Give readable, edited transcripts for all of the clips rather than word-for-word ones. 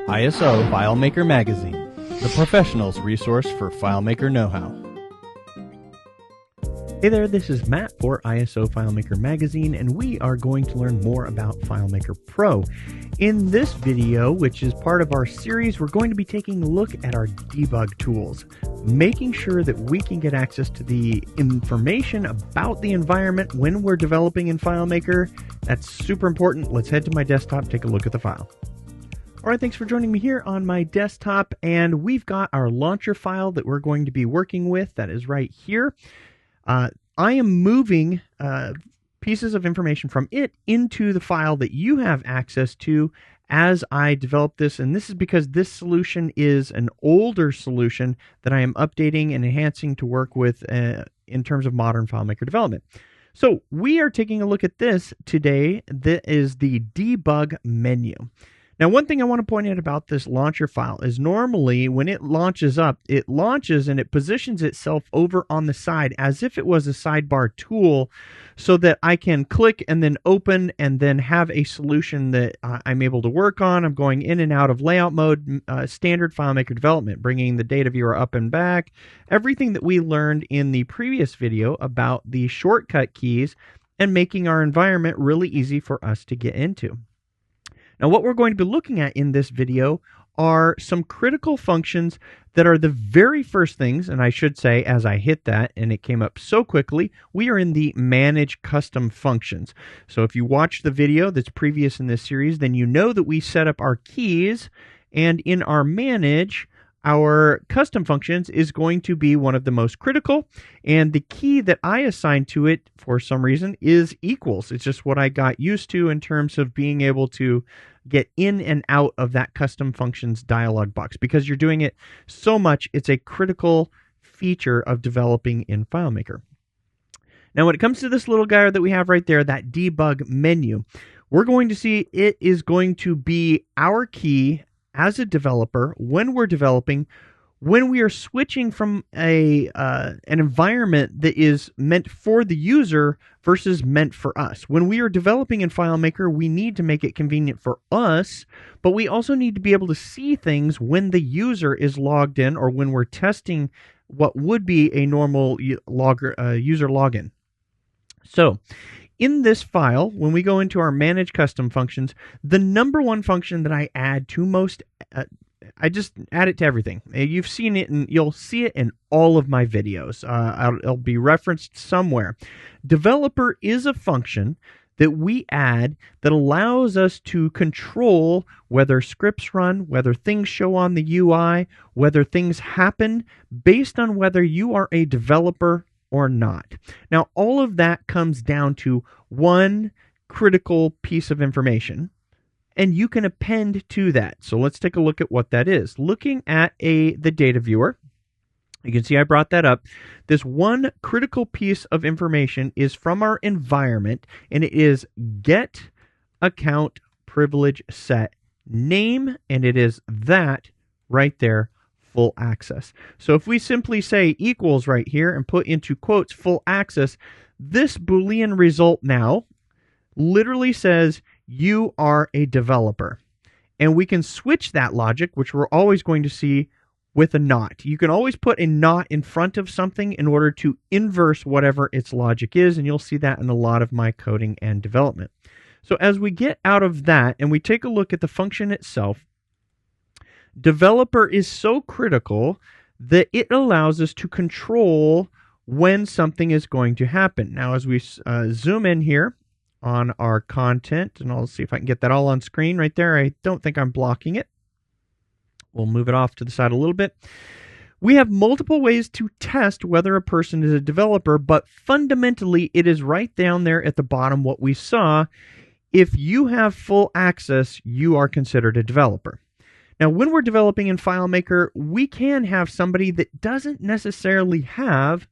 ISO FileMaker Magazine, the professional's resource for FileMaker know-how. Hey there, this is Matt for ISO FileMaker Magazine, and we are going to learn more about FileMaker Pro. In this video, which is part of our series, we're going to be taking a look at our debug tools, making sure that we can get access to the information about the environment when we're developing in FileMaker. That's super important. Let's head to my desktop, take a look at the file. All right, thanks for joining me here on my desktop, and we've got our launcher file that we're going to be working with. That is right here. I am moving pieces of information from it into the file that you have access to as I develop this, and this is because this solution is an older solution that I am updating and enhancing to work with in terms of modern FileMaker development. So we are taking a look at this today. That is the debug menu. Now, one thing I want to point out about this launcher file is normally when it launches up, it launches and it positions itself over on the side as if it was a sidebar tool so that I can click and then open and then have a solution that I'm able to work on. I'm going in and out of layout mode, standard FileMaker development, bringing the data viewer up and back, everything that we learned in the previous video about the shortcut keys and making our environment really easy for us to get into. Now, what we're going to be looking at in this video are some critical functions that are the very first things, and I should say as I hit that, and it came up so quickly, we are in the Manage Custom Functions. So if you watch the video that's previous in this series, then you know that we set up our keys, and in our Manage, our custom functions is going to be one of the most critical, and the key that I assign to it for some reason is equals. It's just what I got used to in terms of being able to get in and out of that custom functions dialog box. Because you're doing it so much, it's a critical feature of developing in FileMaker. Now, when it comes to this little guy that we have right there, that debug menu, we're going to see it is going to be our key as a developer when we're developing, when we are switching from an environment that is meant for the user versus meant for us. When we are developing in FileMaker, we need to make it convenient for us, but we also need to be able to see things when the user is logged in or when we're testing what would be a normal user login. So, in this file, when we go into our Manage Custom Functions, the number one function that I add to most, I just add it to everything. You've seen it, and you'll see it in all of my videos. It'll be referenced somewhere. Developer is a function that we add that allows us to control whether scripts run, whether things show on the UI, whether things happen based on whether you are a developer or not. Now, all of that comes down to one critical piece of information, and you can append to that. So let's take a look at what that is. Looking at the data viewer, you can see I brought that up. This one critical piece of information is from our environment, and it is get account privilege set name, and it is that right there, full access. So if we simply say equals right here and put into quotes full access, this Boolean result now literally says you are a developer. And we can switch that logic, which we're always going to see, with a not. You can always put a not in front of something in order to inverse whatever its logic is, and you'll see that in a lot of my coding and development. So as we get out of that and we take a look at the function itself, developer is so critical that it allows us to control when something is going to happen. Now, as we zoom in here on our content, and I'll see if I can get that all on screen right there. I don't think I'm blocking it. We'll move it off to the side a little bit. We have multiple ways to test whether a person is a developer, but fundamentally it is right down there at the bottom what we saw. If you have full access, you are considered a developer. Now, when we're developing in FileMaker, we can have somebody that doesn't necessarily have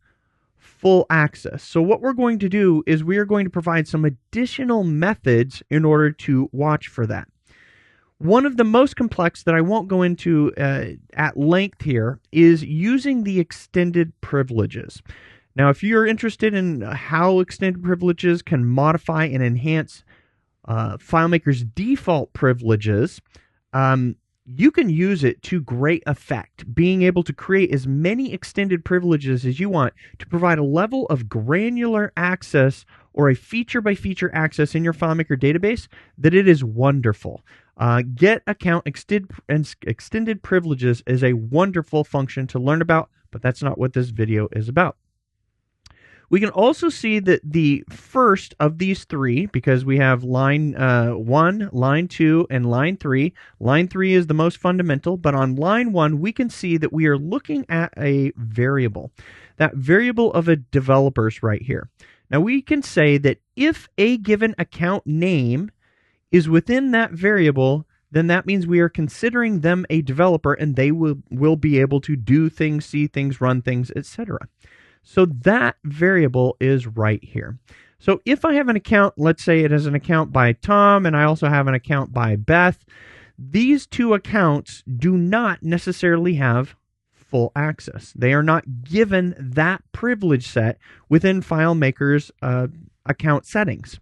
full access. So what we're going to do is we are going to provide some additional methods in order to watch for that. One of the most complex that I won't go into at length here is using the extended privileges. Now, if you're interested in how extended privileges can modify and enhance FileMaker's default privileges, you can use it to great effect, being able to create as many extended privileges as you want to provide a level of granular access or a feature-by-feature access in your FileMaker database that it is wonderful. Get account extended privileges is a wonderful function to learn about, but that's not what this video is about. We can also see that the first of these three, because we have line 1, line 2, and line 3. Line 3 is the most fundamental, but on line 1, we can see that we are looking at a variable. That variable of a developer's right here. Now we can say that if a given account name is within that variable, then that means we are considering them a developer and they will be able to do things, see things, run things, etc. So that variable is right here. So if I have an account, let's say it has an account by Tom and I also have an account by Beth, these two accounts do not necessarily have full access. They are not given that privilege set within FileMaker's account settings.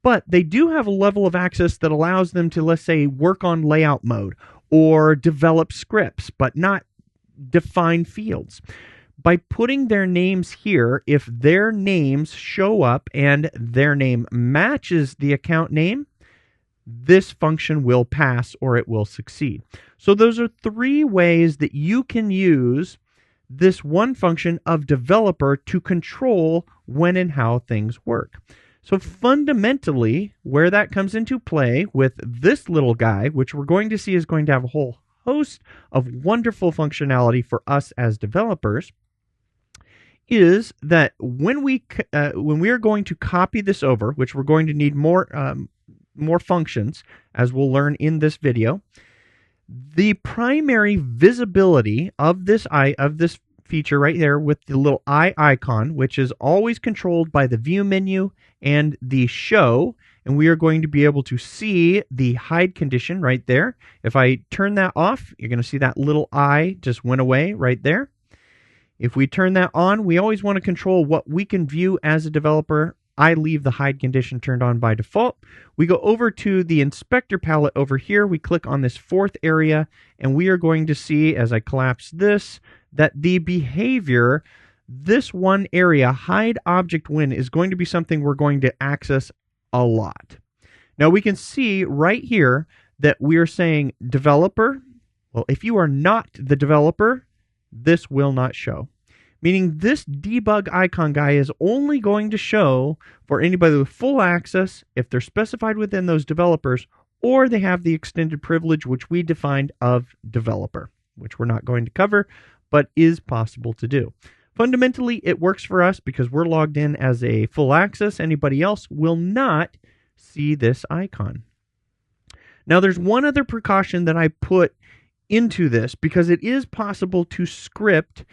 But they do have a level of access that allows them to, let's say, work on layout mode or develop scripts, but not define fields. By putting their names here, if their names show up and their name matches the account name, this function will pass or it will succeed. So those are three ways that you can use this one function of developer to control when and how things work. So fundamentally, where that comes into play with this little guy, which we're going to see is going to have a whole host of wonderful functionality for us as developers, is that when we are going to copy this over, which we're going to need more functions, as we'll learn in this video, the primary visibility of this feature right there with the little eye icon, which is always controlled by the view menu and the show, and we are going to be able to see the hide condition right there. If I turn that off, you're going to see that little eye just went away right there. If we turn that on, we always want to control what we can view as a developer. I leave the hide condition turned on by default. We go over to the inspector palette over here. We click on this fourth area, and we are going to see, as I collapse this, that the behavior, this one area, hide object when, is going to be something we're going to access a lot. Now we can see right here that we are saying developer. Well, if you are not the developer, this will not show. Meaning this debug icon guy is only going to show for anybody with full access if they're specified within those developers or they have the extended privilege which we defined of developer, which we're not going to cover, but is possible to do. Fundamentally, it works for us because we're logged in as a full access. Anybody else will not see this icon. Now, there's one other precaution that I put into this because it is possible to script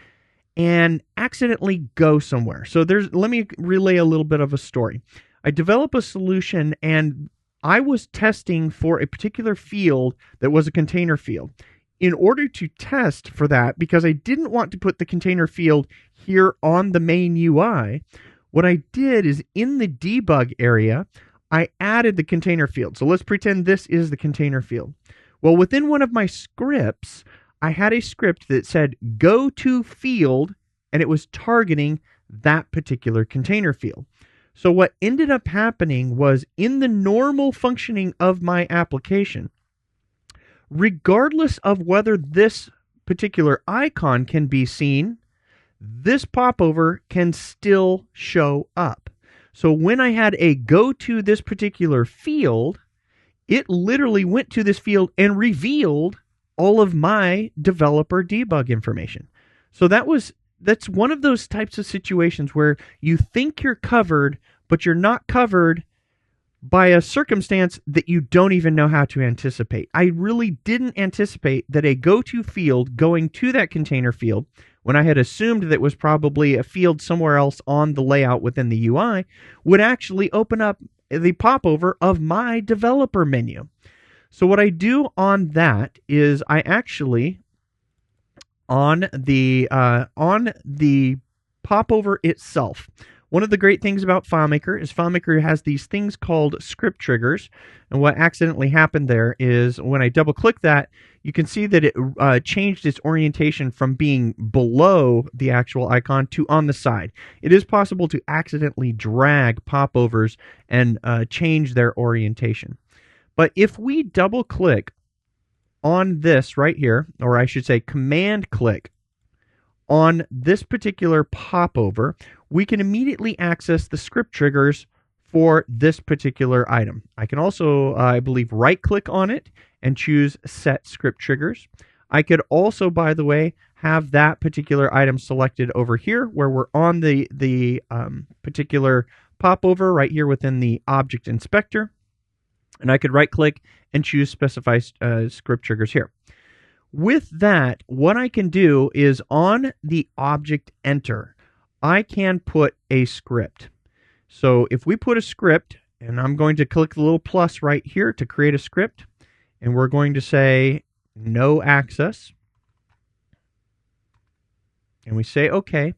and accidentally go somewhere. So let me relay a little bit of a story. I developed a solution and I was testing for a particular field that was a container field. In order to test for that, because I didn't want to put the container field here on the main UI, what I did is in the debug area, I added the container field. So let's pretend this is the container field. Well, within one of my scripts, I had a script that said go to field, and it was targeting that particular container field. So what ended up happening was in the normal functioning of my application, regardless of whether this particular icon can be seen, this popover can still show up. So when I had a go to this particular field, it literally went to this field and revealed all of my developer debug information. So that's one of those types of situations where you think you're covered, but you're not covered by a circumstance that you don't even know how to anticipate. I really didn't anticipate that a go-to field going to that container field, when I had assumed that it was probably a field somewhere else on the layout within the UI, would actually open up the popover of my developer menu. So what I do on that is I actually, on the popover itself, One of the great things about FileMaker is FileMaker has these things called script triggers. And what accidentally happened there is when I double click that, you can see that it changed its orientation from being below the actual icon to on the side. It is possible to accidentally drag popovers and change their orientation. But if we double click on this right here, or I should say command click on this particular popover, we can immediately access the script triggers for this particular item. I can also, I believe, right click on it and choose set script triggers. I could also, by the way, have that particular item selected over here where we're on the particular popover right here within the object inspector. And I could right click and choose specify script triggers here. With that, what I can do is on the object enter, I can put a script. So if we put a script, and I'm going to click the little plus right here to create a script, and we're going to say no access. And we say okay.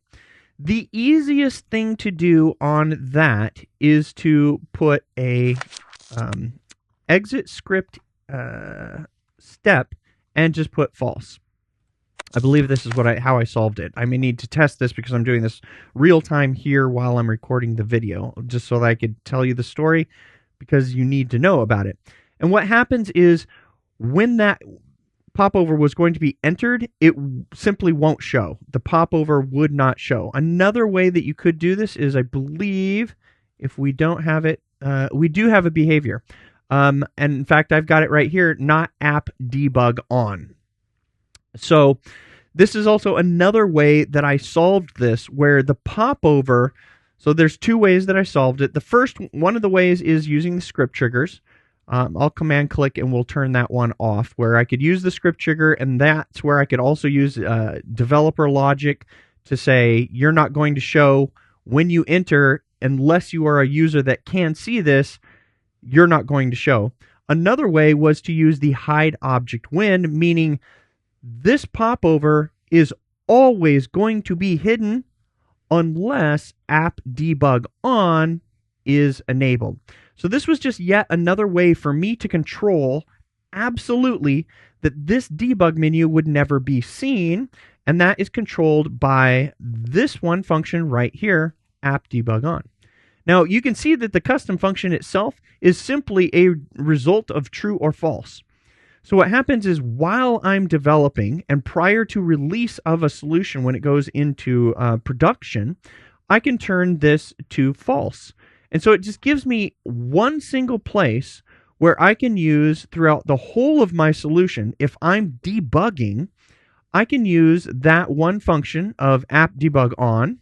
The easiest thing to do on that is to put a exit script step and just put false. I believe this is how I solved it. I may need to test this because I'm doing this real time here while I'm recording the video, just so that I could tell you the story because you need to know about it. And what happens is when that popover was going to be entered, it simply won't show. The popover would not show. Another way that you could do this is, I believe, if we don't have it, we do have a behavior. And in fact, I've got it right here, not app debug on. So this is also another way that I solved this, where the popover, so there's two ways that I solved it. The first, one of the ways is using the script triggers. I'll command click and we'll turn that one off, where I could use the script trigger, and that's where I could also use developer logic to say you're not going to show when you enter unless you are a user that can see this. You're not going to show. Another way was to use the hide object when, meaning this popover is always going to be hidden unless app debug on is enabled. So this was just yet another way for me to control absolutely that this debug menu would never be seen, and that is controlled by this one function right here, app debug on. Now, you can see that the custom function itself is simply a result of true or false. So what happens is while I'm developing and prior to release of a solution when it goes into production, I can turn this to false. And so it just gives me one single place where I can use throughout the whole of my solution. If I'm debugging, I can use that one function of app debug on,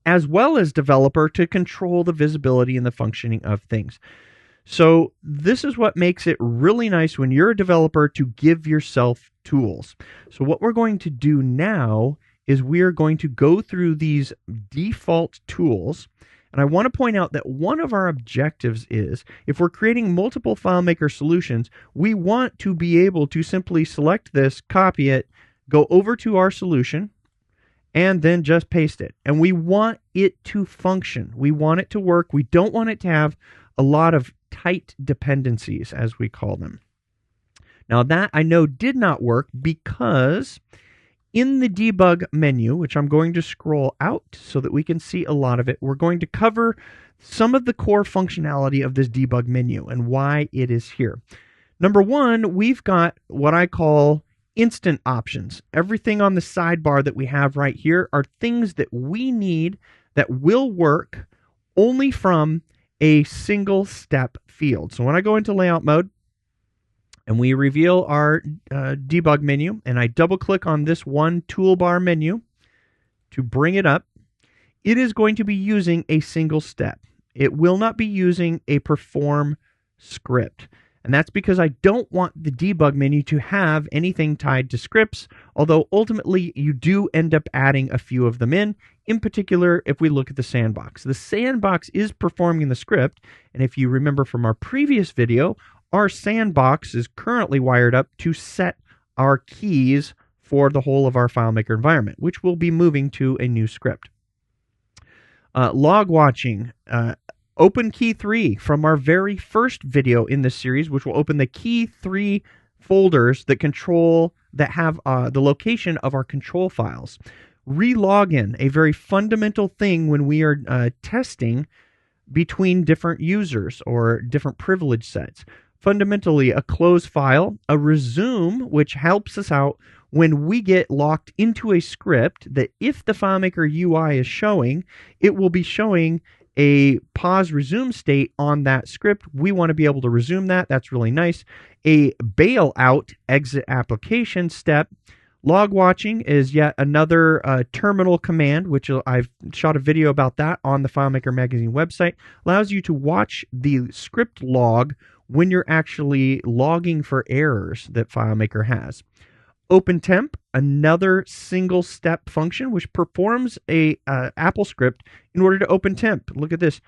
as well as developer, to control the visibility and the functioning of things. So this is what makes it really nice when you're a developer to give yourself tools. So what we're going to do now is we're going to go through these default tools. And I want to point out that one of our objectives is, if we're creating multiple FileMaker solutions, we want to be able to simply select this, copy it, go over to our solution, and then just paste it. And we want it to function. We want it to work. We don't want it to have a lot of tight dependencies, as we call them. Now that I know did not work because in the debug menu, which I'm going to scroll out so that we can see a lot of it, we're going to cover some of the core functionality of this debug menu and why it is here. Number one, we've got what I call instant options. Everything on the sidebar that we have right here are things that we need that will work only from a single step field. So when I go into layout mode and we reveal our debug menu, and I double click on this one toolbar menu to bring it up, it is going to be using a single step. It will not be using a perform script. And that's because I don't want the debug menu to have anything tied to scripts, although ultimately you do end up adding a few of them in particular if we look at the sandbox. The sandbox is performing the script, and if you remember from our previous video, our sandbox is currently wired up to set our keys for the whole of our FileMaker environment, which will be moving to a new script. Log watching. Open key 3 from our very first video in this series, which will open the key 3 folders that have the location of our control files. Relogin, a very fundamental thing when we are testing between different users or different privilege sets. Fundamentally, a close file, a resume, which helps us out when we get locked into a script that if the FileMaker UI is showing, it will be showing a pause resume state on that script. We want to be able to resume that. That's really nice. A bail out exit application step. Log watching is yet another terminal command, which I've shot a video about that on the FileMaker Magazine website. Allows you to watch the script log when you're actually logging for errors that FileMaker has. OpenTemp, another single step function which performs a Apple script in order to open temp. Look at this.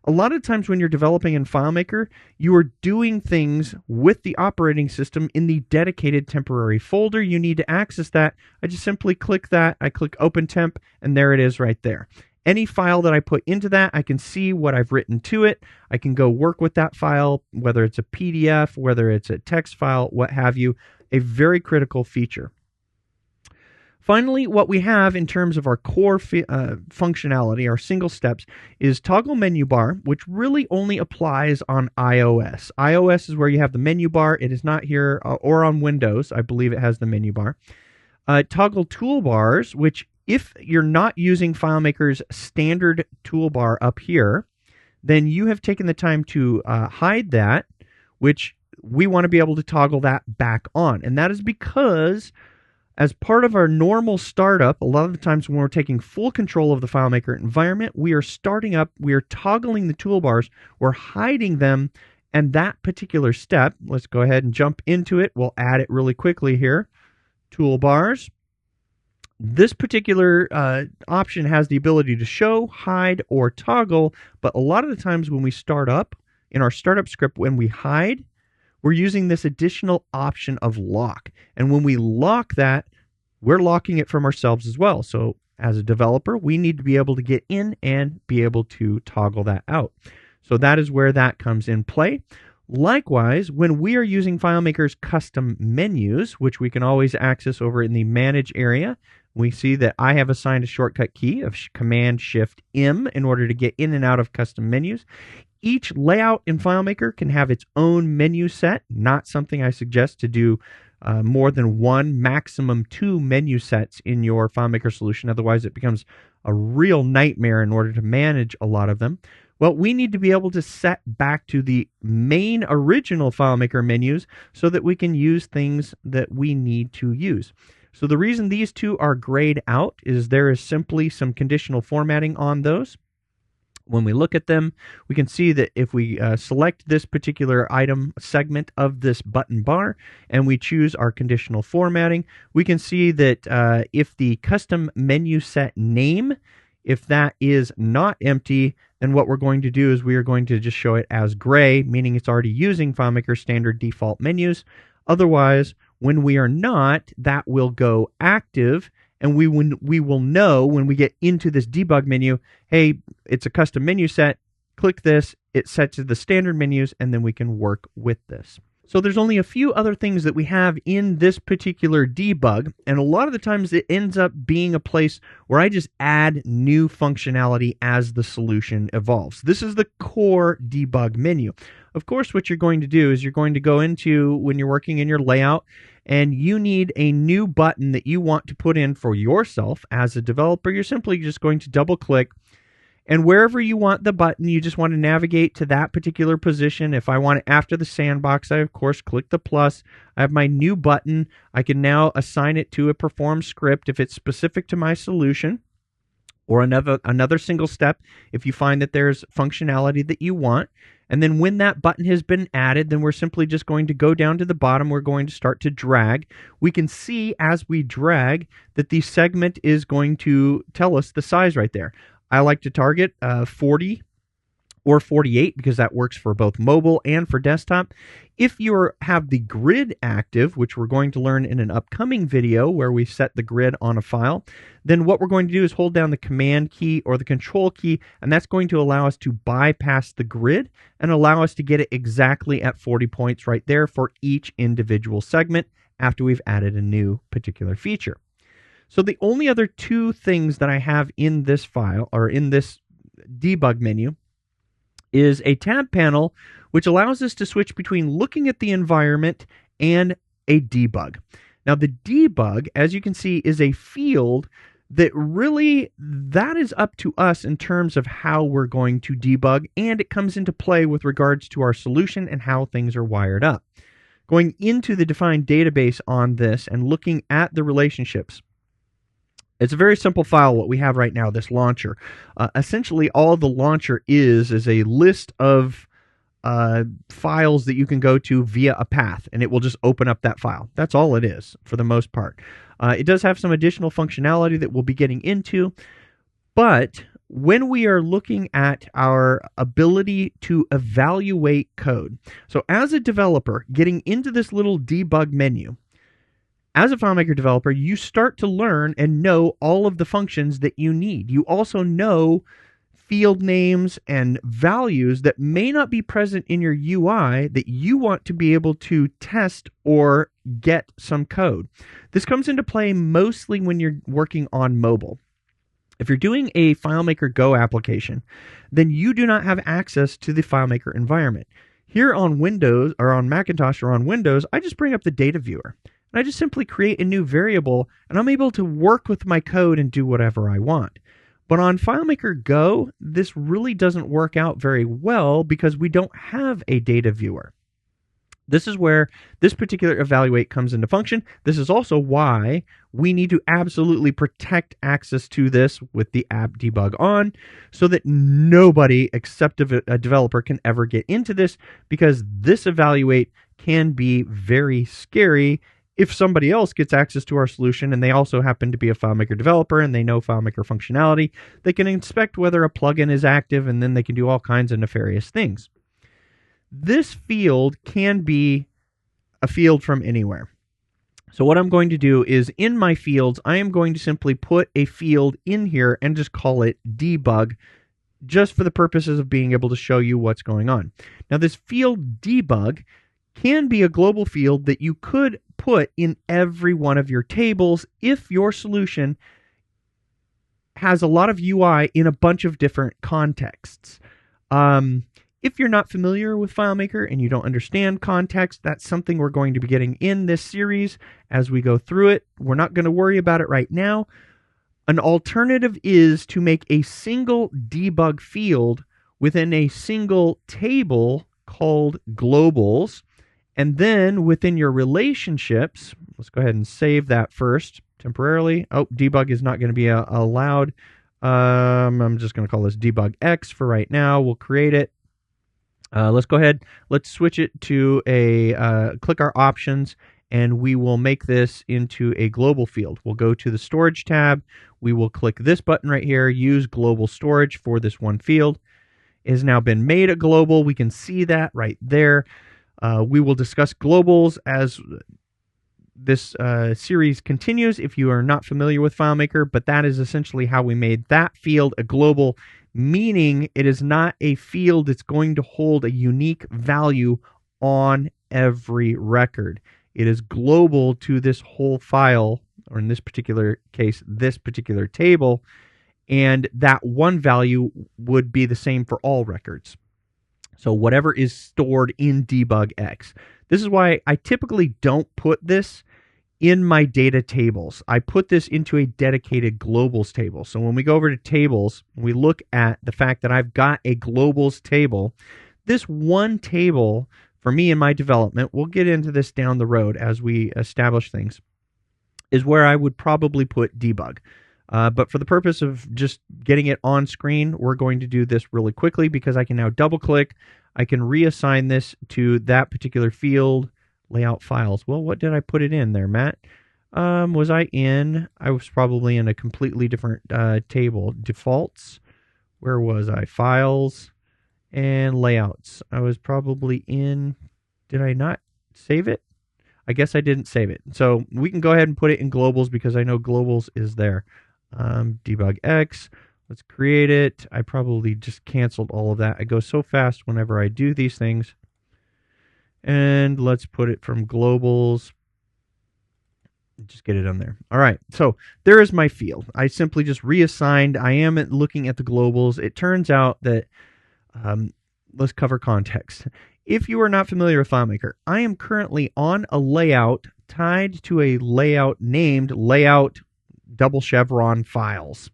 A lot of times when you're developing in FileMaker, you are doing things with the operating system in the dedicated temporary folder. You need to access that. I just simply click that. I click OpenTemp, and there it is right there. Any file that I put into that, I can see what I've written to it. I can go work with that file, whether it's a PDF, whether it's a text file, what have you. A very critical feature. Finally, what we have in terms of our core functionality, our single steps, is toggle menu bar, which really only applies on iOS. iOS is where you have the menu bar. It is not here, or on Windows. I believe it has the menu bar. Toggle toolbars, which if you're not using FileMaker's standard toolbar up here, then you have taken the time to hide that, which we want to be able to toggle that back on. And that is because as part of our normal startup, a lot of the times when we're taking full control of the FileMaker environment, we are starting up, we are toggling the toolbars, we're hiding them, and that particular step, let's go ahead and jump into it. We'll add it really quickly here. Toolbars. This particular option has the ability to show, hide, or toggle, but a lot of the times when we start up, in our startup script, when we hide, we're using this additional option of lock. And when we lock that, we're locking it from ourselves as well. So as a developer, we need to be able to get in and be able to toggle that out. So that is where that comes in play. Likewise, when we are using FileMaker's custom menus, which we can always access over in the Manage area, we see that I have assigned a shortcut key of Command-Shift-M in order to get in and out of custom menus. Each layout in FileMaker can have its own menu set, not something I suggest to do more than one, maximum 2 menu sets in your FileMaker solution. Otherwise, it becomes a real nightmare in order to manage a lot of them. Well, we need to be able to set back to the main original FileMaker menus so that we can use things that we need to use. So the reason these two are grayed out is there is simply some conditional formatting on those. When we look at them, we can see that if we select this particular item segment of this button bar and we choose our conditional formatting, we can see that if the custom menu set name, if that is not empty, then what we're going to do is we are going to just show it as gray, meaning it's already using FileMaker standard default menus. Otherwise, when we are not, that will go active. And we will know when we get into this debug menu, hey, it's a custom menu set. Click this, it sets to the standard menus, and then we can work with this. So there's only a few other things that we have in this particular debug, and a lot of the times it ends up being a place where I just add new functionality as the solution evolves. This is the core debug menu. Of course, what you're going to do is you're going to go into, when you're working in your layout, and you need a new button that you want to put in for yourself as a developer, you're simply just going to double click, and wherever you want the button, you just want to navigate to that particular position. If I want it after the sandbox, I of course click the plus. I have my new button. I can now assign it to a perform script if it's specific to my solution, or another single step if you find that there's functionality that you want. And then when that button has been added, then we're simply just going to go down to the bottom. We're going to start to drag. We can see as we drag that the segment is going to tell us the size right there. I like to target 40 or 48 because that works for both mobile and for desktop. If you have the grid active, which we're going to learn in an upcoming video where we set the grid on a file, then what we're going to do is hold down the command key or the control key, and that's going to allow us to bypass the grid and allow us to get it exactly at 40 points right there for each individual segment after we've added a new particular feature. So the only other two things that I have in this file or in this debug menu is a tab panel, which allows us to switch between looking at the environment and a debug. Now, the debug, as you can see, is a field that really, that is up to us in terms of how we're going to debug, and it comes into play with regards to our solution and how things are wired up. Going into the defined database on this and looking at the relationships, it's a very simple file, what we have right now, this launcher. Essentially, all the launcher is a list of files that you can go to via a path, and it will just open up that file. That's all it is, for the most part. It does have some additional functionality that we'll be getting into, but when we are looking at our ability to evaluate code, so as a developer, getting into this little debug menu, as a FileMaker developer, you start to learn and know all of the functions that you need. You also know field names and values that may not be present in your UI that you want to be able to test or get some code. This comes into play mostly when you're working on mobile. If you're doing a FileMaker Go application, then you do not have access to the FileMaker environment. Here on Windows, or on Macintosh or on Windows, I just bring up the data viewer. And I just simply create a new variable, and I'm able to work with my code and do whatever I want. But on FileMaker Go, this really doesn't work out very well because we don't have a data viewer. This is where this particular evaluate comes into function. This is also why we need to absolutely protect access to this with the app debug on so that nobody except a developer can ever get into this, because this evaluate can be very scary if somebody else gets access to our solution and they also happen to be a FileMaker developer and they know FileMaker functionality. They can inspect whether a plugin is active, and then they can do all kinds of nefarious things. This field can be a field from anywhere. So what I'm going to do is, in my fields, I am going to simply put a field in here and just call it debug, just for the purposes of being able to show you what's going on. Now, this field debug can be a global field that you could put in every one of your tables if your solution has a lot of UI in a bunch of different contexts. If you're not familiar with FileMaker and you don't understand context, that's something we're going to be getting in this series as we go through it. We're not going to worry about it right now. An alternative is to make a single debug field within a single table called globals. And then within your relationships, let's go ahead and save that first temporarily. Oh, debug is not going to be allowed. I'm just going to call this debug X for right now. We'll create it. Let's go ahead. Let's switch it to click our options, and we will make this into a global field. We'll go to the storage tab. We will click this button right here, use global storage for this one field. It has now been made a global. We can see that right there. We will discuss globals as this series continues if you are not familiar with FileMaker, but that is essentially how we made that field a global, meaning it is not a field that's going to hold a unique value on every record. It is global to this whole file, or in this particular case, this particular table, and that one value would be the same for all records. So whatever is stored in debug X. This is why I typically don't put this in my data tables. I put this into a dedicated globals table. So when we go over to tables, we look at the fact that I've got a globals table. This one table, for me in my development, we'll get into this down the road as we establish things, is where I would probably put debug. But for the purpose of just getting it on screen, we're going to do this really quickly because I can now double click. I can reassign this to that particular field, layout files. Well, what did I put it in there, Matt? I was probably in a completely different table. Defaults. Where was I? Files. and layouts. I was probably in, did I not save it? I guess I didn't save it. So we can go ahead and put it in globals because I know globals is there. Debug X, let's create it. I probably just canceled all of that. I go so fast whenever I do these things. And let's put it from globals. Just get it on there. All right, so there is my field. I simply just reassigned. I am looking at the globals. It turns out that, let's cover context. If you are not familiar with FileMaker, I am currently on a layout tied to a layout named layout double chevron files.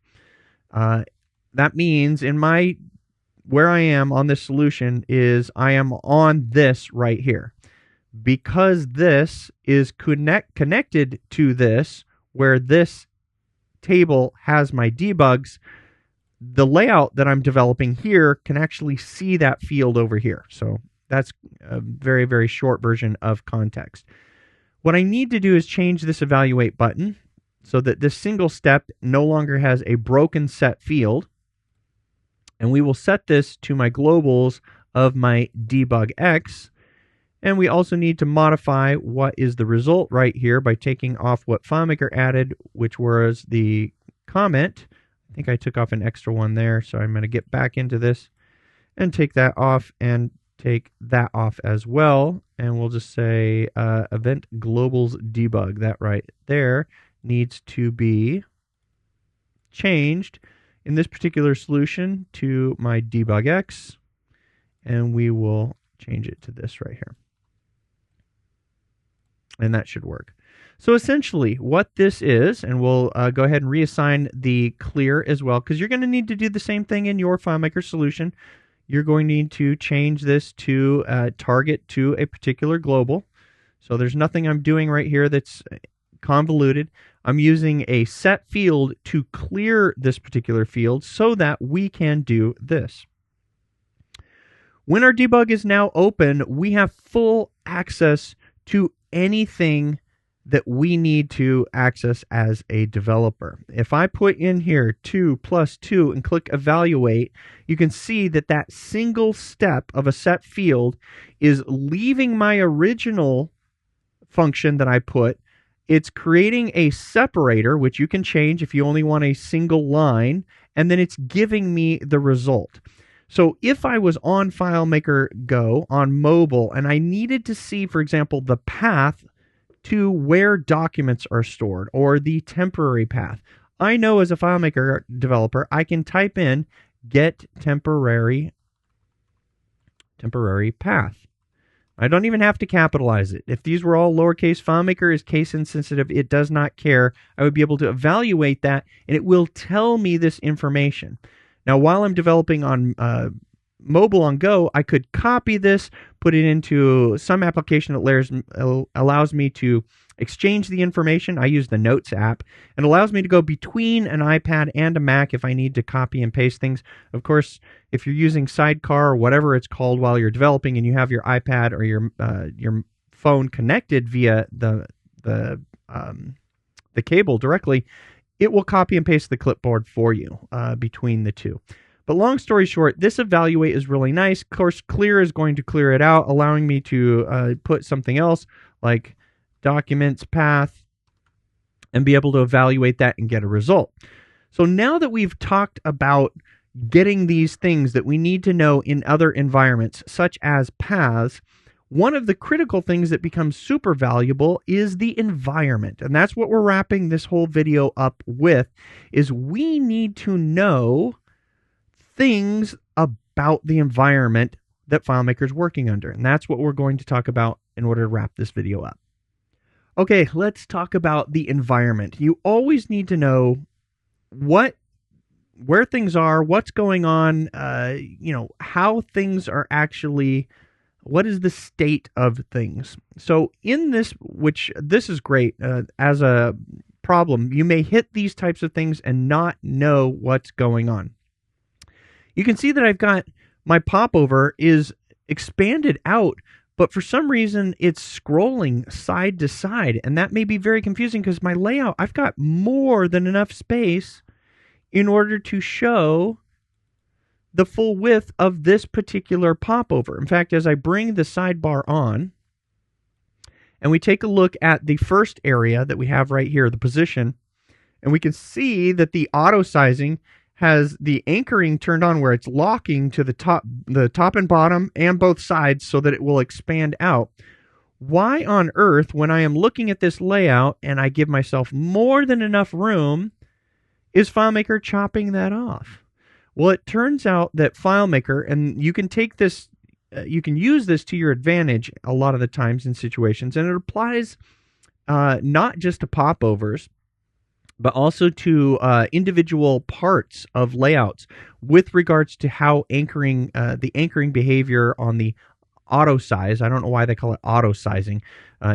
That means where I am on this solution is I am on this right here. Because this is connected to this, where this table has my debugs, the layout that I'm developing here can actually see that field over here. So that's a very, very short version of context. What I need to do is change this evaluate button so that this single step no longer has a broken set field. And we will set this to my globals of my debug X. And we also need to modify what is the result right here by taking off what FileMaker added, which was the comment. I think I took off an extra one there, so I'm going to get back into this and take that off and take that off as well. And we'll just say event globals debug. That right there needs to be changed in this particular solution to my debug X. And we will change it to this right here. And that should work. So essentially what this is, and we'll go ahead and reassign the clear as well, because you're going to need to do the same thing in your FileMaker solution. You're going to need to change this to target to a particular global. So there's nothing I'm doing right here that's convoluted. I'm using a set field to clear this particular field so that we can do this. When our debug is now open, we have full access to anything that we need to access as a developer. If I put in here 2 + 2 and click evaluate, you can see that that single step of a set field is leaving my original function that I put. It's creating a separator, which you can change if you only want a single line, and then it's giving me the result. So if I was on FileMaker Go on mobile and I needed to see, for example, the path to where documents are stored or the temporary path, I know as a FileMaker developer, I can type in get temporary path. I don't even have to capitalize it. If these were all lowercase, FileMaker is case insensitive. It does not care. I would be able to evaluate that and it will tell me this information. Now, while I'm developing on mobile on Go, I could copy this, put it into some application that allows me to exchange the information. I use the Notes app and allows me to go between an iPad and a Mac if I need to copy and paste things. Of course, if you're using Sidecar or whatever it's called while you're developing and you have your iPad or your phone connected via the cable directly, it will copy and paste the clipboard for you between the two. But long story short, this evaluate is really nice. Of course, clear is going to clear it out, allowing me to put something else like documents path and be able to evaluate that and get a result. So now that we've talked about getting these things that we need to know in other environments, such as paths, one of the critical things that becomes super valuable is the environment. And that's what we're wrapping this whole video up with, is we need to know things about the environment that FileMaker is working under. And that's what we're going to talk about in order to wrap this video up. Okay, let's talk about the environment. You always need to know where things are, what's going on, how things are actually, what is the state of things. So in this, which this is great as a problem, you may hit these types of things and not know what's going on. You can see that I've got my popover is expanded out, but for some reason it's scrolling side to side, and that may be very confusing because my layout, I've got more than enough space in order to show the full width of this particular popover. In fact, as I bring the sidebar on, and we take a look at the first area that we have right here, the position, and we can see that the auto sizing has the anchoring turned on where it's locking to the top and bottom and both sides so that it will expand out. Why on earth, when I am looking at this layout and I give myself more than enough room, is FileMaker chopping that off? Well, it turns out that FileMaker, and you can take this, you can use this to your advantage a lot of the times in situations, and it applies not just to popovers, but also to individual parts of layouts with regards to how anchoring, the anchoring behavior on the auto size. I don't know why they call it auto sizing.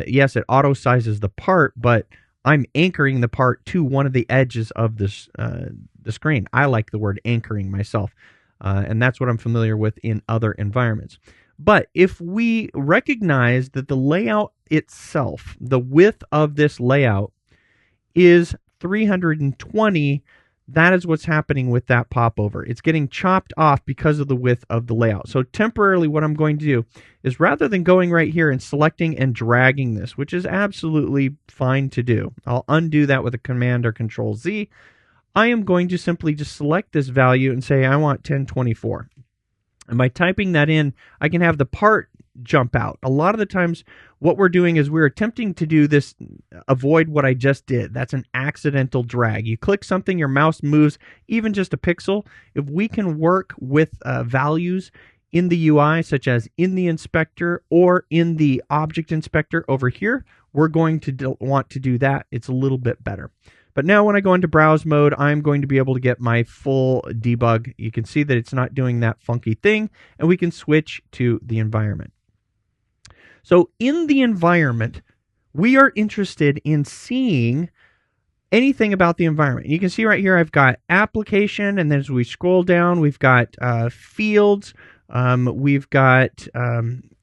Yes, it auto sizes the part, but I'm anchoring the part to one of the edges of this the screen. I like the word anchoring myself, and that's what I'm familiar with in other environments. But if we recognize that the layout itself, the width of this layout is 320, that is what's happening with that popover. It's getting chopped off because of the width of the layout. So temporarily what I'm going to do is, rather than going right here and selecting and dragging this, which is absolutely fine to do, I'll undo that with a Command or Control Z. I am going to simply just select this value and say I want 1024. And by typing that in, I can have the part jump out. A lot of the times what we're doing is we're attempting to do this, avoid what I just did. That's an accidental drag. You click something, your mouse moves even just a pixel. If we can work with values in the UI, such as in the inspector or in the object inspector over here, we're going to want to do that. It's a little bit better. But now when I go into browse mode, I'm going to be able to get my full debug. You can see that it's not doing that funky thing, and we can switch to the environment. So in the environment, we are interested in seeing anything about the environment. You can see right here I've got application, and then as we scroll down, we've got fields. We've got,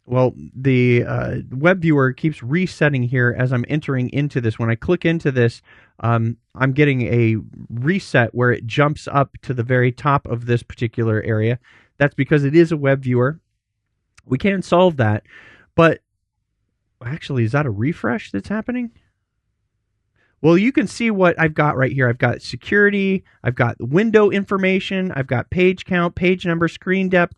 well, the web viewer keeps resetting here as I'm entering into this. When I click into this, I'm getting a reset where it jumps up to the very top of this particular area. That's because it is a web viewer. We can solve that, but actually, is that a refresh that's happening? Well, you can see what I've got right here. I've got security, I've got window information, I've got page count, page number, screen depth,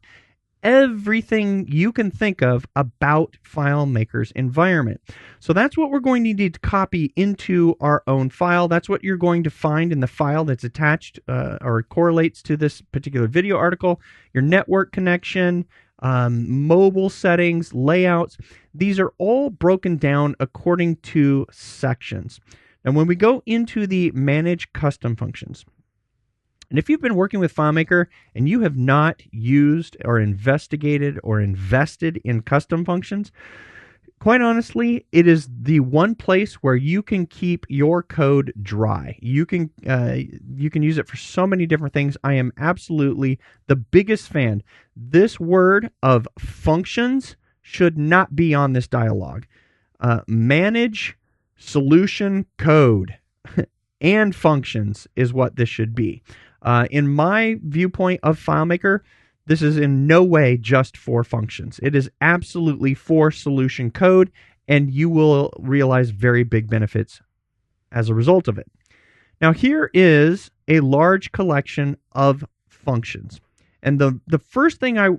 everything you can think of about FileMaker's environment. So that's what we're going to need to copy into our own file. That's what you're going to find in the file that's attached or correlates to this particular video article. Your network connection, mobile settings, layouts. These are all broken down according to sections. And when we go into the Manage Custom Functions, and if you've been working with FileMaker and you have not used or investigated or invested in custom functions, quite honestly, it is the one place where you can keep your code dry. You can use it for so many different things. I am absolutely the biggest fan. This word of functions should not be on this dialog. Manage solution code and functions is what this should be. In my viewpoint of FileMaker, this is in no way just for functions. It is absolutely for solution code, and you will realize very big benefits as a result of it. Now, here is a large collection of functions. And the first thing at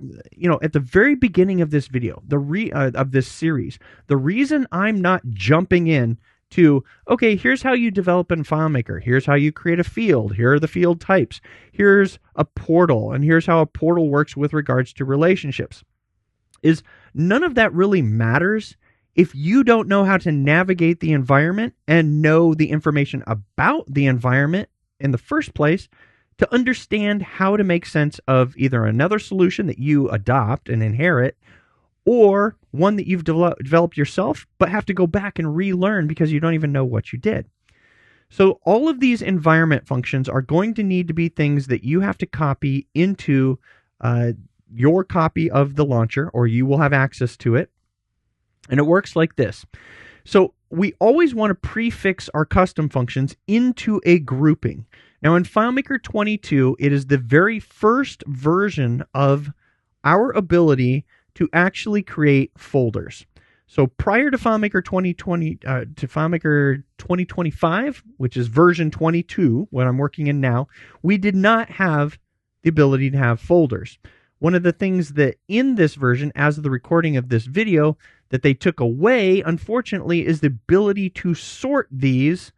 the very beginning of this video, of this series, the reason I'm not jumping in to, okay, here's how you develop in FileMaker. Here's how you create a field. Here are the field types. Here's a portal, and here's how a portal works with regards to relationships. Is none of that really matters if you don't know how to navigate the environment and know the information about the environment in the first place to understand how to make sense of either another solution that you adopt and inherit, or one that you've developed yourself, but have to go back and relearn because you don't even know what you did. So all of these environment functions are going to need to be things that you have to copy into your copy of the launcher, or you will have access to it. And it works like this. So we always want to prefix our custom functions into a grouping. Now in FileMaker 22, it is the very first version of our ability to actually create folders. So prior to FileMaker 2025, which is version 22, what I'm working in now, we did not have the ability to have folders. One of the things that in this version, as of the recording of this video, that they took away, unfortunately, is the ability to sort these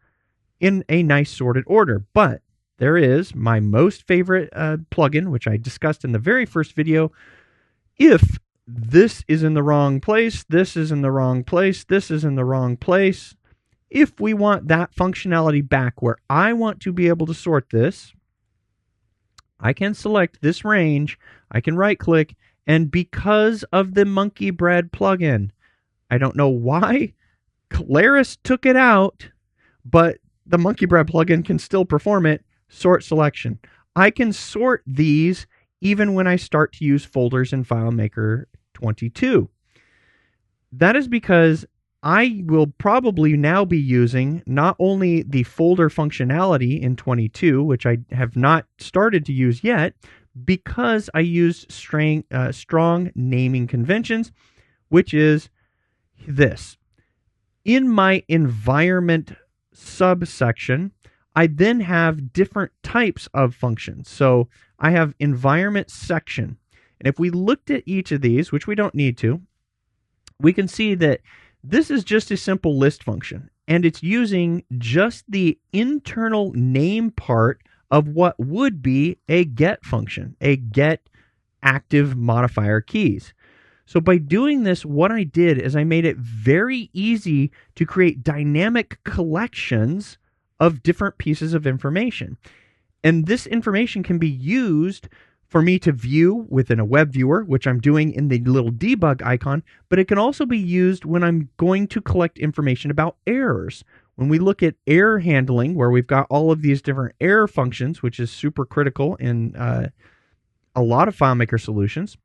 in a nice sorted order. But there is my most favorite plugin, which I discussed in the very first video. If this is in the wrong place, this is in the wrong place, this is in the wrong place, if we want that functionality back where I want to be able to sort this, I can select this range, I can right click, and because of the Monkey Bread plugin, I don't know why Claris took it out, but the Monkey Bread plugin can still perform it, sort selection. I can sort these even when I start to use folders in FileMaker 22. That is because I will probably now be using not only the folder functionality in 22, which I have not started to use yet, because I used strong naming conventions, which is this. In my environment subsection, I then have different types of functions. So I have environment section. And if we looked at each of these, which we don't need to, we can see that this is just a simple list function, and it's using just the internal name part of what would be a get function, a get active modifier keys. So by doing this, what I did is I made it very easy to create dynamic collections of different pieces of information. And this information can be used for me to view within a web viewer, which I'm doing in the little debug icon, but it can also be used when I'm going to collect information about errors. When we look at error handling, where we've got all of these different error functions, which is super critical in a lot of FileMaker solutions,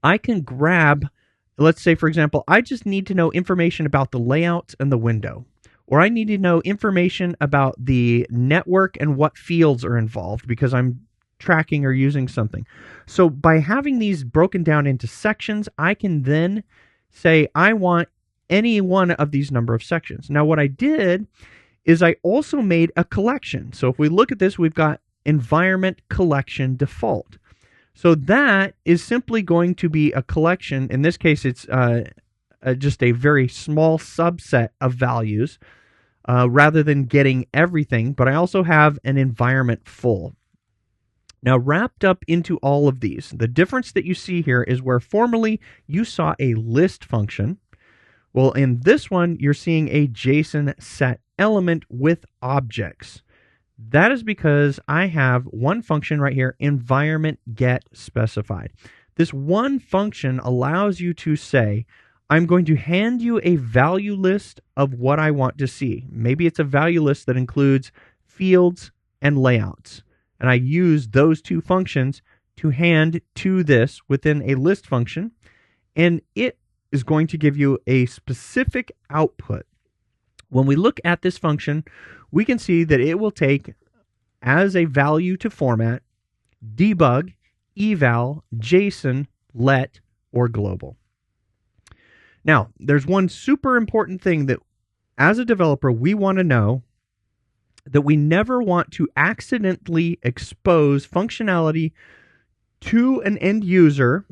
I can grab, let's say, for example, I just need to know information about the layouts and the window, or I need to know information about the network and what fields are involved because I'm tracking or using something. So by having these broken down into sections, I can then say I want any one of these number of sections. Now what I did is I also made a collection. So if we look at this, we've got environment collection default. So that is simply going to be a collection. In this case, it's just a very small subset of values rather than getting everything. But I also have an environment full. Now, wrapped up into all of these, the difference that you see here is where formerly you saw a list function. Well, in this one, you're seeing a JSON set element with objects. That is because I have one function right here, environment get specified. This one function allows you to say, I'm going to hand you a value list of what I want to see. Maybe it's a value list that includes fields and layouts. And I use those two functions to hand to this within a list function, and it is going to give you a specific output. When we look at this function, we can see that it will take as a value to format debug, eval, JSON, let, or global. Now, there's one super important thing that as a developer we want to know, that we never want to accidentally expose functionality to an end user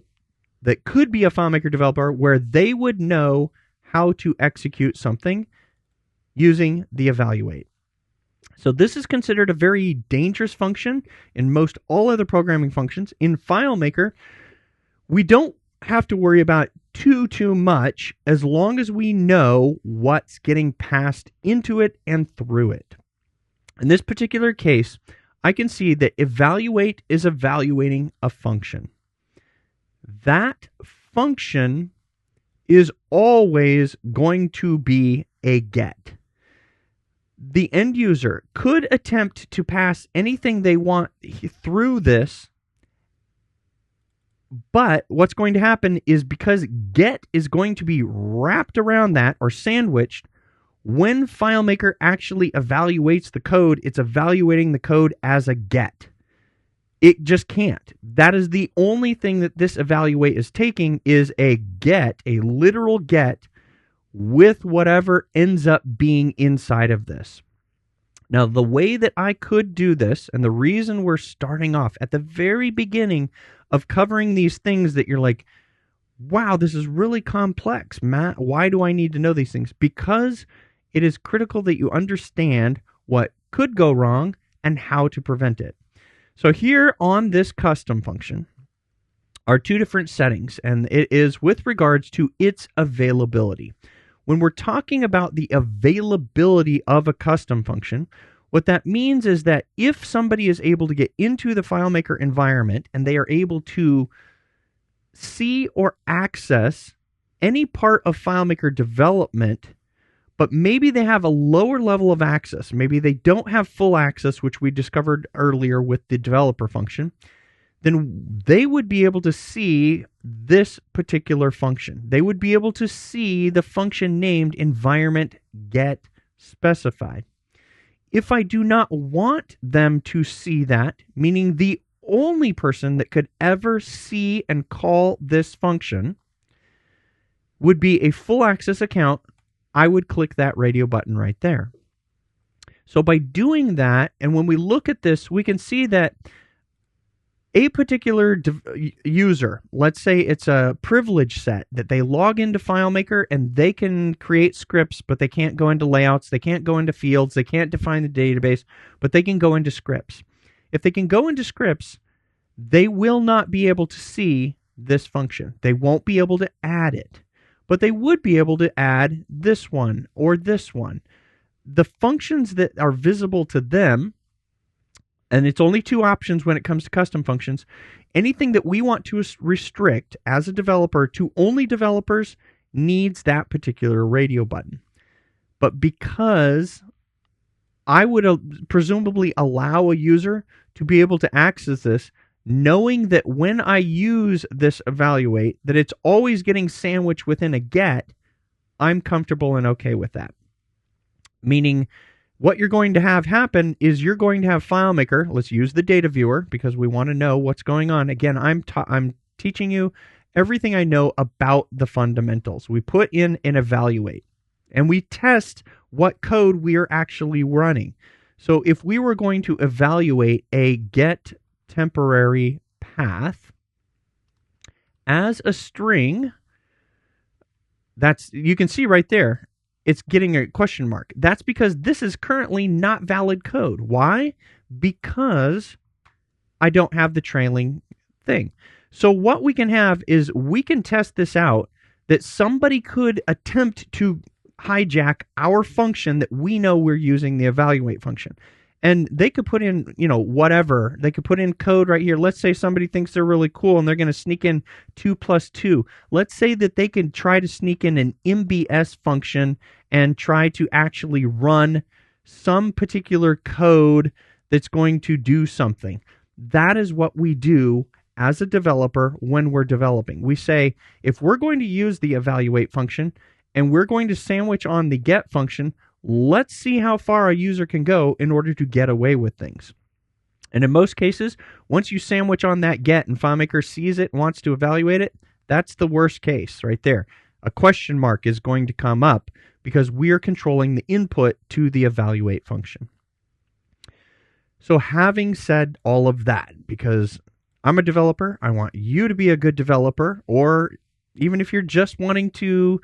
that could be a FileMaker developer where they would know how to execute something using the evaluate. So this is considered a very dangerous function in most all other programming functions. In FileMaker, we don't have to worry about too much as long as we know what's getting passed into it and through it. In this particular case, I can see that evaluate is evaluating a function. That function is always going to be a get. The end user could attempt to pass anything they want through this, but what's going to happen is because get is going to be wrapped around that or sandwiched, When FileMaker actually evaluates the code, it's evaluating the code as a get. It just can't. That is the only thing that this evaluate is taking, is a get, a literal get, with whatever ends up being inside of this. Now, the way that I could do this, and the reason we're starting off at the very beginning of covering these things that you're like, wow, this is really complex, Matt, why do I need to know these things? Because it is critical that you understand what could go wrong and how to prevent it. So here on this custom function are two different settings, and it is with regards to its availability. When we're talking about the availability of a custom function, what that means is that if somebody is able to get into the FileMaker environment and they are able to see or access any part of FileMaker development, but maybe they have a lower level of access, maybe they don't have full access, which we discovered earlier with the developer function, then they would be able to see this particular function. They would be able to see the function named environment get specified. If I do not want them to see that, meaning the only person that could ever see and call this function would be a full access account, I would click that radio button right there. So by doing that, and when we look at this, we can see that a particular user, let's say it's a privilege set that they log into FileMaker and they can create scripts, but they can't go into layouts, they can't go into fields, they can't define the database, but they can go into scripts. If they can go into scripts, they will not be able to see this function. They won't be able to add it, but they would be able to add this one or this one. The functions that are visible to them, and it's only two options when it comes to custom functions, anything that we want to restrict as a developer to only developers needs that particular radio button. But because I would presumably allow a user to be able to access this, knowing that when I use this evaluate, that it's always getting sandwiched within a get, I'm comfortable and okay with that. Meaning, what you're going to have happen is you're going to have FileMaker. Let's use the data viewer because we want to know what's going on. Again, I'm teaching you everything I know about the fundamentals. We put in an evaluate, and we test what code we are actually running. So if we were going to evaluate a get temporary path as a string, you can see right there, it's getting a question mark. That's because this is currently not valid code. Why? Because I don't have the trailing thing. So what we can have is we can test this out, that somebody could attempt to hijack our function that we know we're using, the evaluate function. And they could put in, whatever. They could put in code right here. Let's say somebody thinks they're really cool and they're going to sneak in 2 + 2. Let's say that they can try to sneak in an MBS function and try to actually run some particular code that's going to do something. That is what we do as a developer when we're developing. We say, if we're going to use the evaluate function and we're going to sandwich on the get function, let's see how far a user can go in order to get away with things. And in most cases, once you sandwich on that get and FileMaker sees it and wants to evaluate it, that's the worst case right there. A question mark is going to come up because we are controlling the input to the evaluate function. So having said all of that, because I'm a developer, I want you to be a good developer, or even if you're just wanting to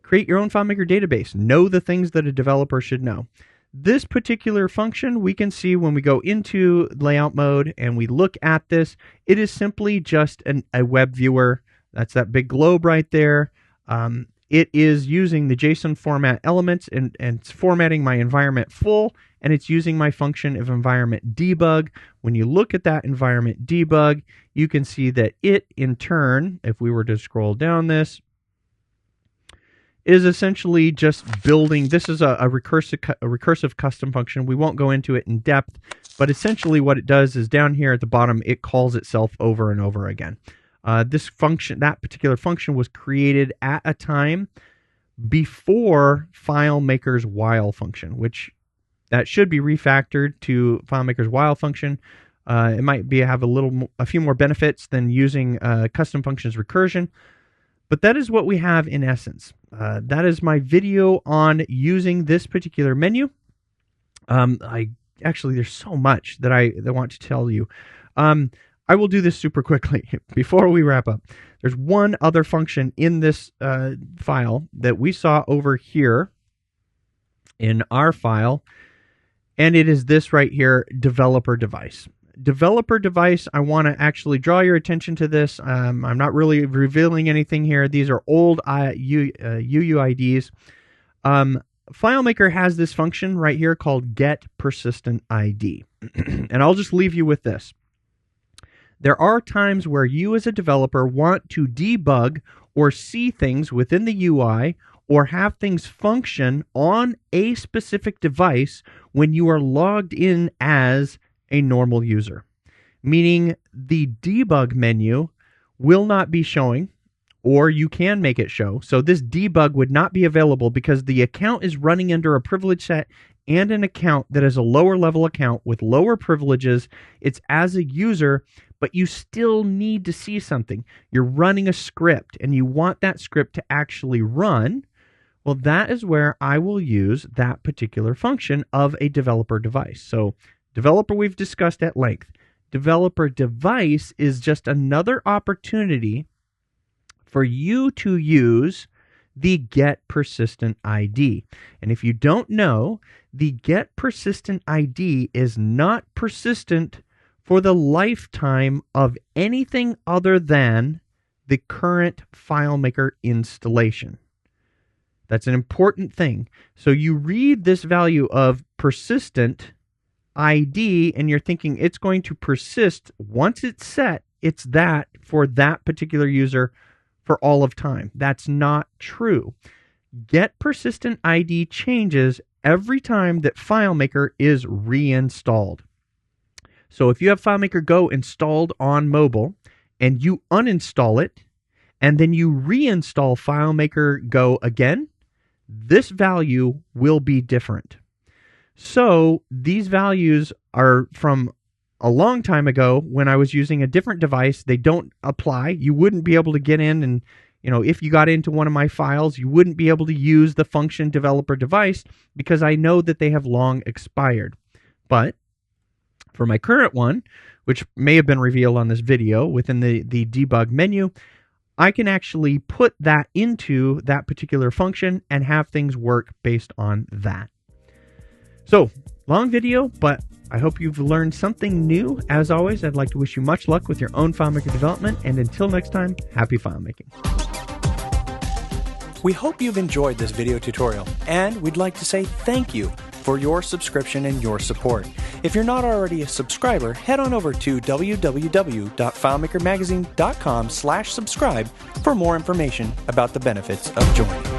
create your own FileMaker database, know the things that a developer should know. This particular function, we can see when we go into layout mode and we look at this, it is simply just a web viewer. That's that big globe right there. It is using the JSON format elements and it's formatting my environment full, and it's using my function of environment debug. When you look at that environment debug, you can see that it, in turn, if we were to scroll down this, is essentially just building. This is a recursive custom function. We won't go into it in depth, but essentially what it does is down here at the bottom, it calls itself over and over again. This function, that particular function, was created at a time before FileMaker's while function, which that should be refactored to FileMaker's while function. It might have a few more benefits than using custom functions recursion, but that is what we have in essence. That is my video on using this particular menu. Actually, there's so much that I want to tell you. I will do this super quickly before we wrap up. There's one other function in this file that we saw over here in our file, and it is this right here, developer device. Developer device, I want to actually draw your attention to this. I'm not really revealing anything here. These are old UUIDs. FileMaker has this function right here called getPersistentID. And I'll just leave you with this. There are times where you as a developer want to debug or see things within the UI or have things function on a specific device when you are logged in as a normal user. Meaning the debug menu will not be showing, or you can make it show. So this debug would not be available because the account is running under a privilege set and an account that is a lower level account with lower privileges. It's as a user, but you still need to see something. You're running a script and you want that script to actually run. Well, that is where I will use that particular function of a developer device. So developer we've discussed at length. Developer device is just another opportunity for you to use the getPersistentID. And if you don't know, the getPersistentID is not persistent for the lifetime of anything other than the current FileMaker installation. That's an important thing. So you read this value of persistent ID and you're thinking it's going to persist. Once it's set, it's that for that particular user for all of time. That's not true. getPersistentID changes every time that FileMaker is reinstalled. So if you have FileMaker Go installed on mobile and you uninstall it and then you reinstall FileMaker Go again, this value will be different. So these values are from a long time ago when I was using a different device. They don't apply. You wouldn't be able to get in and, if you got into one of my files, you wouldn't be able to use the function developer device because I know that they have long expired. But for my current one, which may have been revealed on this video within the debug menu, I can actually put that into that particular function and have things work based on that. So, long video, but I hope you've learned something new. As always, I'd like to wish you much luck with your own FileMaker development, and until next time, happy FileMaking. We hope you've enjoyed this video tutorial, and we'd like to say thank you for your subscription and your support. If you're not already a subscriber, head on over to www.filemakermagazine.com/subscribe for more information about the benefits of joining.